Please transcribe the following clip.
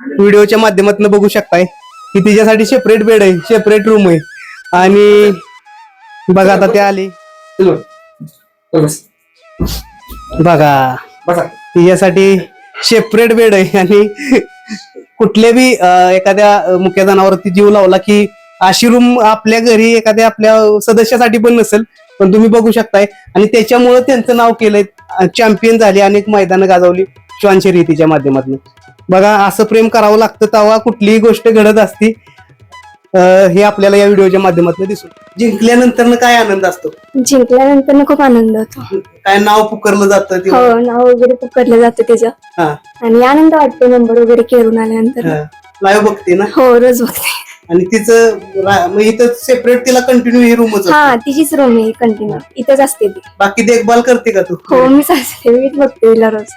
व्हिडिओच्या माध्यमातून बघू शकताय की तिच्यासाठी सेपरेट बेड आहे, सेपरेट रूम आहे. आणि बघा आता ते आली बघा तिच्यासाठी सेपरेट बेड आहे. आणि कुठल्या बी एखाद्या मुख्य जनावरांवरती जीव लावला की अशी रूम आपल्या घरी एखाद्या आपल्या सदस्यासाठी पण नसेल, पण तुम्ही बघू शकताय. आणि त्याच्यामुळे त्यांचं नाव केलंय, चॅम्पियन झाली, अनेक मैदानं गाजवली श्वान शर्यतीच्या माध्यमातून. बघा असं प्रेम करावं लागतं तेव्हा कुठलीही गोष्ट घडत असती. हे आपल्याला या व्हिडिओच्या माध्यमातून दिसून. जिंकल्यानंतर काय आनंद असतो? जिंकल्यानंतर खूप आनंद होतो. काय नाव पुकारलं जातं हो, नाव वगैरे पुकारलं जातं त्याचं. आणि आनंद वाटतो नंबर वगैरे करून आल्यानंतर. लाईव्ह बघते ना? हो, रोज बघते. आणि तिचं इथं सेपरेट तिला कंटिन्यू ही रूमच? हा, तिचीच रूम आहे कंटिन्यू, इथंच असते ती. बाकी देखभाल करते का तू? हो, मीच असते, मीच बघते तिला रोज.